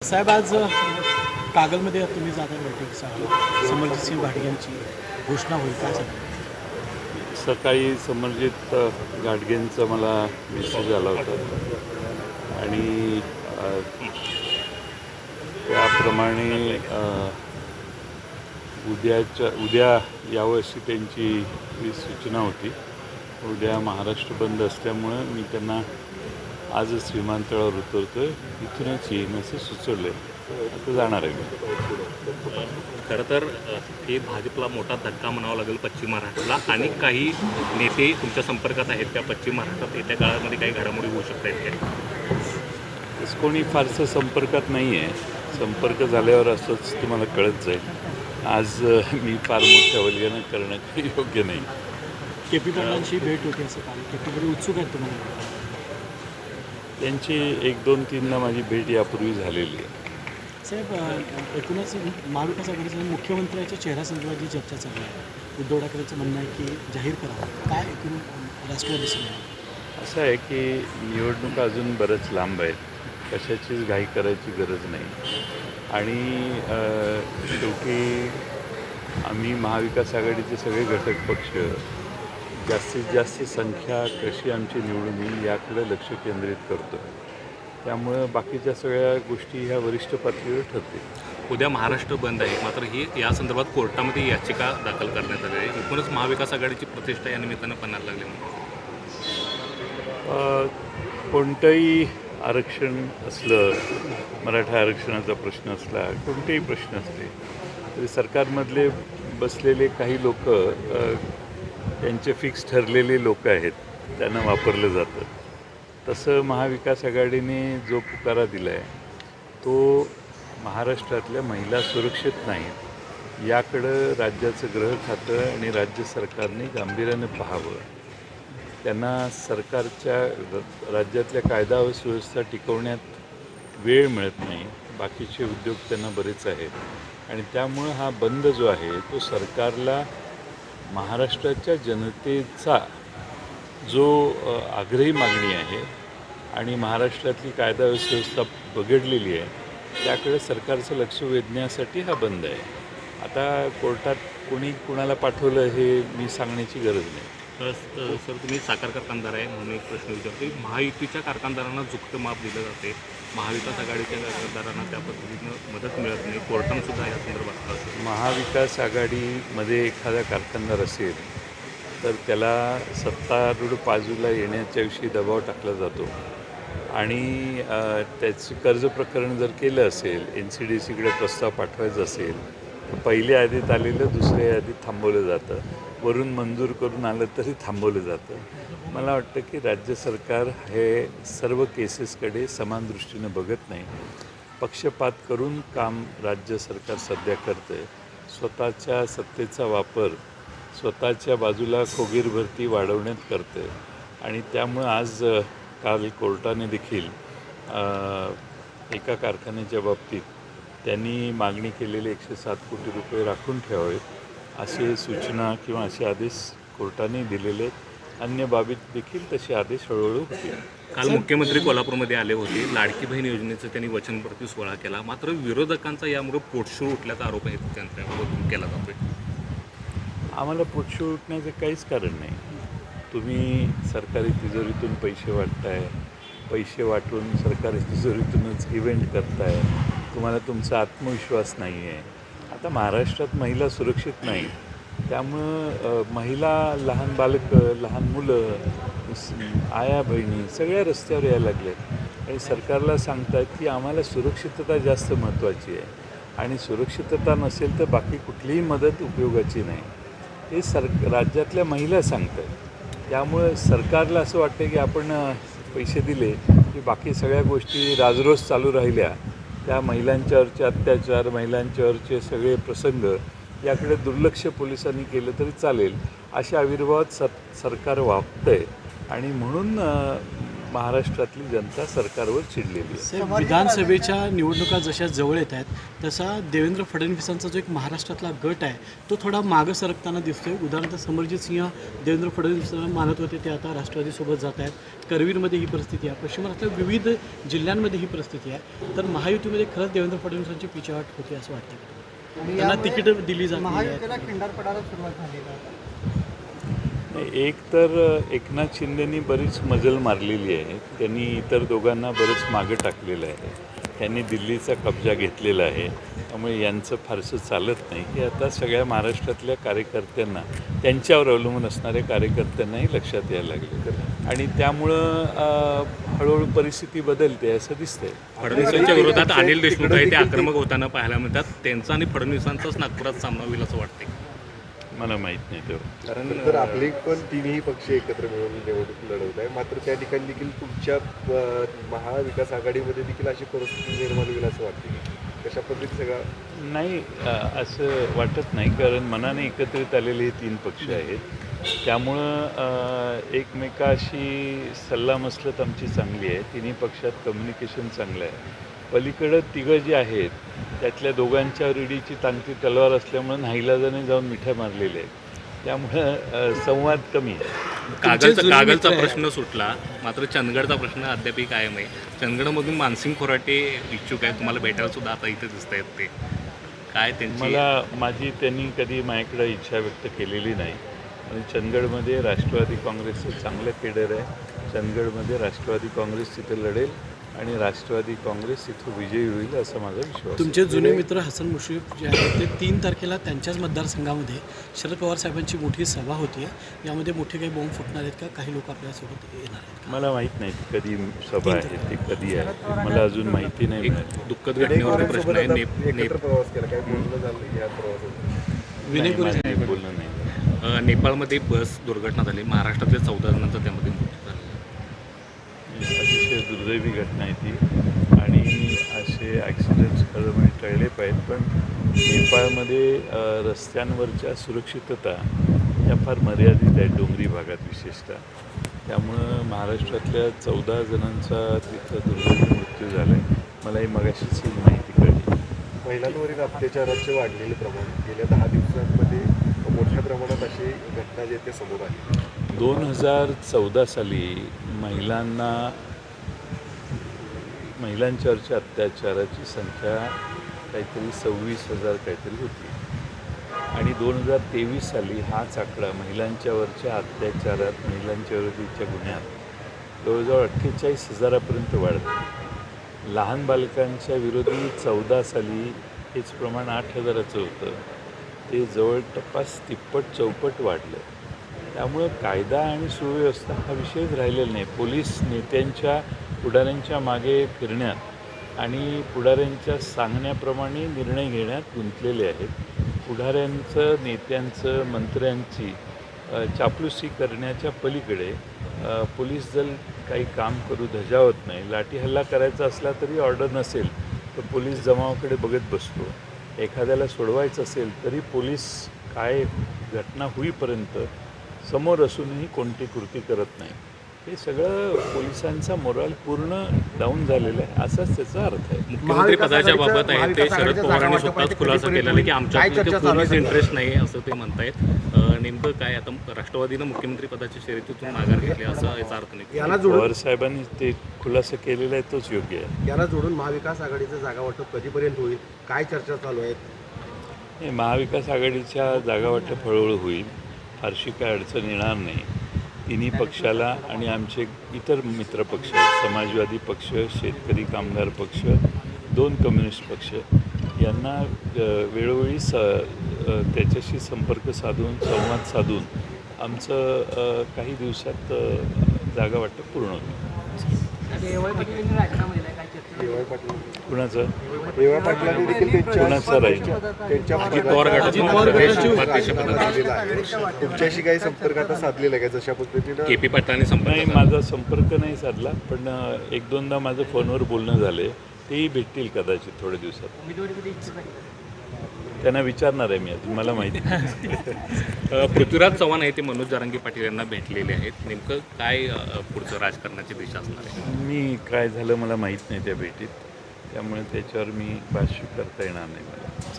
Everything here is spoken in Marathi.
साहेब आज कागलमध्ये तुम्ही जाता बैठकीसाठी समरजितसिंह भाटग्यांची घोषणा होईल काय सांगा? सकाळी समरजित घाटगेंचा मला मेसेज आला होता आणि त्याप्रमाणे उद्या यावं अशी त्यांची ही सूचना होती. उद्या महाराष्ट्र बंद असल्यामुळं मी त्यांना आजच विमानतळावर उतरतोय, इथूनच येईन असं सुचवलं आहे. आता जाणार आहे मी. खरं तर हे भाजपला मोठा धक्का म्हणावा लागेल पश्चिम महाराष्ट्राला. आणि काही नेते तुमच्या संपर्कात आहेत त्या पश्चिम महाराष्ट्रात येत्या काळामध्ये काही घडामोडी होऊ शकत आहेत काय? तसं कोणी फारसं संपर्कात नाही आहे. संपर्क झाल्यावर असंच तुम्हाला कळत जाईल. आज मी फार मोठ्या वल्गेनं करणं काही योग्य नाही. के.पी. पाटलांची भेट होती असं काल. के.पी. उत्सुक आहेत तुम्हाला? त्यांची 1, 2, 3ला माझी भेट यापूर्वी झालेली आहे. साहेब एकूणच महाविकास आघाडीच्या मुख्यमंत्र्यांच्या चेहऱ्यासंदर्भात जी चर्चा चालू आहे, उद्धव ठाकरेंचं म्हणणं आहे की जाहीर करावं, काय एकूण राष्ट्रवादी असं आहे की निवडणुका अजून बरंच लांब आहेत. कशाचीच घाई करायची गरज नाही. आणि शेवटी आम्ही महाविकास आघाडीचे सगळे घटक पक्ष जास्तीत जास्त संख्या कशी आमची निवडून येईल याकडे लक्ष केंद्रित करतो. त्यामुळं बाकीच्या सगळ्या गोष्टी ह्या वरिष्ठ पातळीवर ठरतील. उद्या महाराष्ट्र बंद आहे, मात्र ही या संदर्भात कोर्टामध्ये याचिका दाखल करण्यात आली आहे. एकूणच महाविकास आघाडीची प्रतिष्ठा या निमित्तानं पणाला लागली म्हणून कोणतंही आरक्षण असलं, मराठा आरक्षणाचा प्रश्न असला, कोणतेही प्रश्न असले तरी सरकारमधले बसलेले काही लोक त्यांचे फिक्स ठरलेले लोक आहेत, त्यांना वापरलं जातं. तसं महाविकास आघाडीने जो पुकारा दिला आहे तो महाराष्ट्रातल्या महिला सुरक्षित नाहीत याकडं राज्याचं गृह खातं आणि राज्य सरकारने गांभीर्यानं पाहावं. त्यांना सरकारच्या राज्यातल्या कायदा व सुव्यवस्था टिकवण्यात वेळ मिळत नाही. बाकीचे उद्योग त्यांना बरेच आहेत आणि त्यामुळं हा बंद जो आहे तो सरकारला महाराष्ट्राच्या जनतेचा जो आग्रही मागणी आहे आणि महाराष्ट्रातली कायदा व सुव्यवस्था बिघडलेली आहे त्याकडे सरकारचं लक्ष वेधण्यासाठी हा बंद आहे. आता कोर्टात कोणी कुणाला पाठवलं हे मी सांगण्याची गरज नाही. सर, तुम्ही साखर कारखानदार आहे म्हणून एक प्रश्न विचारतो. महायुतीच्या कारखानदारांना झुकतं माप दिलं जाते, महाविकास आघाडीच्या कारखानदारांना त्या पद्धतीनं मदत मिळत नाही. कोर्टानं सुद्धा या संदर्भात असं महाविकास आघाडीमध्ये एखादा कारखानदार असेल तर त्याला सत्तारूढ बाजूला येण्याच्या विषयी दबाव टाकला जातो आणि त्याचं कर्ज प्रकरण जर केलं असेल, NCDCकडे प्रस्ताव पाठवायचा असेल तर पहिल्या यादीत आलेलं दुसऱ्या यादीत थांबवलं जातं. वरून मंजूर करून आलं तरी थांबवलं जातं. मला वाटतं की राज्य सरकार हे सर्व केसेसकडे समान दृष्टीनं बघत नाही. पक्षपात करून काम राज्य सरकार सध्या करतं आहे. स्वतःच्या सत्तेचा वापर स्वतःच्या बाजूला खोगीर भरती वाढवण्यात करतं आहे आणि त्यामुळं आज काल कोर्टाने देखील एका कारखान्याच्या बाबतीत त्यांनी मागणी केलेले 107 कोटी रुपये राखून ठेवावेत असे सूचना किंवा असे आदेश कोर्टाने दिलेले आहेत. अन्य बाबीत देखील तसे आदेश हळूहळू होतील. काल मुख्यमंत्री कोल्हापूरमध्ये आले होते. लाडकी बहीण योजनेचा त्यांनी वचनप्रती सोहळा केला, मात्र विरोधकांचा यामुळे पोटशूळ उठल्याचा आरोप आहे त्यांच्यावर केला जातोय. आम्हाला पोटशूळ उठण्याचं काहीच कारण नाही. तुम्ही सरकारी तिजोरीतून पैसे वाटताय, पैसे वाटून सरकारी तिजोरीतूनच इव्हेंट करताय. तुम्हाला तुमचा आत्मविश्वास नाही आहे. आता महाराष्ट्रात महिला सुरक्षित नाही, त्यामुळं महिला, लहान बालकं, लहान मुलं, आया बहिणी सगळ्या रस्त्यावर यायला लागल्यात आणि सरकारला सांगतात की आम्हाला सुरक्षितता जास्त महत्त्वाची आहे आणि सुरक्षितता नसेल तर बाकी कुठलीही मदत उपयोगाची नाही. हे राज्यातल्या महिला सांगतात. त्यामुळं सरकारला असं वाटतं की आपण पैसे दिले की बाकी सगळ्या गोष्टी राजरोज चालू राहिल्या, त्या महिलांच्यावरचे अत्याचार, महिलांच्यावरचे सगळे प्रसंग याकडे दुर्लक्ष पोलिसांनी केलं तरी चालेल अशा आविर्भावात सरकार वागतं आहे आणि म्हणून महाराष्ट्रातली जनता सरकारवर चिडलेली आहे. साहेब, विधानसभेच्या निवडणुका जशा जवळ येत आहेत तसा देवेंद्र फडणवीसांचा जो एक महाराष्ट्रातला गट आहे तो थोडा मागं सरकताना दिसतोय. उदाहरणार्थ समरजित सिंह देवेंद्र फडणवीसांना मानत होते ते आता राष्ट्रवादीसोबत जात आहेत. करवीरमध्ये ही परिस्थिती आहे, पश्चिम महाराष्ट्रात विविध जिल्ह्यांमध्ये ही परिस्थिती आहे. तर महायुतीमध्ये खरंच देवेंद्र फडणवीसांची पिछेहाट होते असं वाटतं का? त्यांना तिकीट दिली जात नाही आहेत. खिंडार पडायला सुरुवात झाली एक तर एकनाथ शिंदेनी बरीच मजल मारलेली आहे. त्यांनी इतर दोघांना बरंच मागं टाकलेलं आहे. त्यांनी दिल्लीचा कब्जा घेतलेला आहे. त्यामुळे यांचं फारसं चालत नाही की आता सगळ्या महाराष्ट्रातल्या कार्यकर्त्यांना, त्यांच्यावर अवलंबून असणाऱ्या कार्यकर्त्यांनाही लक्षात यायला लागले आणि त्यामुळं हळूहळू परिस्थिती बदलते असं दिसतंय. फडणवीसांच्या विरोधात अनिल देशमुख आहे ते आक्रमक होताना पाहायला मिळतात. त्यांचा आणि फडणवीसांचाच नागपुरात सामना होईल असं वाटते. मला माहीत नाही तेव्हा. कारण तर आपले पण तिन्ही पक्ष एकत्र मिळून निवडणूक लढवत आहे. मात्र त्या ठिकाणी देखील तुमच्या महाविकास आघाडीमध्ये देखील अशी परिस्थिती निर्माण होईल असं वाटते. कशा पद्धतीने सगळा नाही असं वाटत नाही, कारण मनाने एकत्रित आलेले हे तीन पक्ष आहेत. त्यामुळं एकमेकाशी सल्लामसलत आमची चांगली आहे. तिन्ही पक्षात कम्युनिकेशन चांगलं आहे. पलीकडं तिघं जी आहेत त्यातल्या दोघांच्या रीडीची तांगती तलवार असल्यामुळं नाईलाजाने जाऊन मिठ्या मारलेल्या आहेत. त्यामुळं संवाद कमी आहे. कागलचा प्रश्न सुटला, मात्र चंदगडचा प्रश्न अद्यापही कायम आहे. चंदगडमधून मानसिंग खोराटे इच्छुक आहेत, तुम्हाला भेटायला सुद्धा आता इथे दिसत आहेत. ते काय त्यांची त्यांनी कधी माझ्याकडे इच्छा व्यक्त केलेली नाही. आणि चंदगडमध्ये राष्ट्रवादी काँग्रेसचं चांगलं केडर आहे. चंदगडमध्ये राष्ट्रवादी काँग्रेस तिथे लढेल आणि राष्ट्रवादी काँग्रेस तिथं विजयी होईल असा माझा विश्वास. तुमचे जुने मित्र हसन मुश्रीफ जे आहेत ते 3 तारखेला त्यांच्याच मतदारसंघामध्ये शरद पवार साहेबांची मोठी सभा होती आहे. यामध्ये मोठे काही बॉम्ब फुटणार आहेत का? काही लोक आपल्यासोबत येणार आहेत? मला माहीत नाही ती कधी सभा आहे, ती कधी आहे, मला अजून माहिती नाही मिळाली. दुःखद घटनेवरती प्रश्न आहे. एकत्र प्रवास केला, काय बोलणं झालं या प्रवासात? विनय नाही, कुरेशी मला बोलणं नाही. नेपाळमध्ये बस दुर्घटना झाली. महाराष्ट्रातल्या 14 जणांचा त्यामध्ये मृत्यू झाला. अतिशय दुर्दैवी घटना आहे ती आणि असे ॲक्सिडेंट्स खरं म्हणजे टळले पाहिजेत. पण नेपाळमध्ये रस्त्यांवरच्या सुरक्षितता या फार मर्यादित आहेत डोंगरी भागात विशेषतः. त्यामुळं महाराष्ट्रातल्या 14 जणांचा तिथं दुर्दैवी मृत्यू झाला आहे. मला ही मगाशीच ही माहिती कळली. महिलांवरील अत्याचाराचे वाढलेले प्रमाण गेल्या 10 दिवसांमध्ये मोठ्या प्रमाणात अशी घटना जे ते समोर आली. 2014 साली महिलांच्यावरच्या अत्याचाराची संख्या काहीतरी 26,000 काहीतरी होती आणि 2023 साली हाच आकडा महिलांच्यावरच्या अत्याचारात, महिलांच्याविरोधीच्या गुन्ह्यात जवळजवळ 48,000पर्यंत वाढला. लहान बालकांच्या विरोधी 14 साली हेच प्रमाण 8,000चं होतं. ते जवळपास तिप्पट चौपट वाढलं. त्यामुळं कायदा आणि सुव्यवस्था हा विषयच राहिलेला नाही. पोलीस नेत्यांच्या, पुढाऱ्यांच्या मागे फिरण्यात आणि पुढाऱ्यांच्या सांगण्याप्रमाणे निर्णय घेण्यात गुंतलेले आहेत. पुढाऱ्यांचं, नेत्यांचं, मंत्र्यांची चापलुसी करण्याच्या पलीकडे पोलीस दल काही काम करू धजावत नाही. लाठी हल्ला करायचा असला तरी ऑर्डर नसेल तर पोलीस जमावाकडे बघत बसतो. एखाद्याला सोडवायचं असेल तरी पोलीस काय घटना होईपर्यंत समोर असूनही कोणती कृती करत नाही. हे सगळं पोलिसांचा मोराल पूर्ण डाऊन झालेला आहे असाच त्याचा अर्थ आहे. मुख्यमंत्री पदाच्या बाबत आहे ते शरद पवारांनी स्वतःच खुलासा केलेला आहे की आमच्याकडे कोणीच इंटरेस्ट नाही असं ते म्हणतायत. नेमकं काय आता राष्ट्रवादीनं मुख्यमंत्री पदाच्या शर्यतीतून माघार घेतली असा याचा अर्थ नाही. पवार साहेबांनी ते खुलासा केलेला आहे तोच योग्य आहे. याला जोडून महाविकास आघाडीचं जागा वाटप कधीपर्यंत होईल, काय चर्चा चालू आहेत? हे महाविकास आघाडीच्या जागावाटप हळूहळू होईल. फारशी काय अडचण येणार नाही. तिन्ही पक्षाला आणि आमचे इतर मित्रपक्ष, समाजवादी पक्ष, शेतकरी कामगार पक्ष, 2 कम्युनिस्ट पक्ष यांना वेळोवेळी त्याच्याशी संपर्क साधून, संवाद साधून आमचं काही दिवसात जागा वाटप पूर्ण होईल. कुणाचं पाटलांनी देखील कुणाचं राहील? तुमच्याशी काही संपर्क आता साधलेला आहे का? जशा पद्धतीनं KP पाटलांनी नाही, संपर्क माझा संपर्क नाही साधला, पण 1-2दा माझं फोनवर बोलणं झालं. तेही भेटतील कदाचित थोड्या दिवसात. त्यांना विचारणार आहे मी अजून, मला माहिती नाही. पृथ्वीराज चव्हाण आहे ते मनोज जरांगे पाटील यांना भेटलेले आहेत. नेमकं काय पुढचं राजकारणाची दिशा असणार आहे? मी काय झालं मला माहीत नाही त्या भेटीत, त्यामुळे त्याच्यावर मी भाष्य करता येणार नाही मला.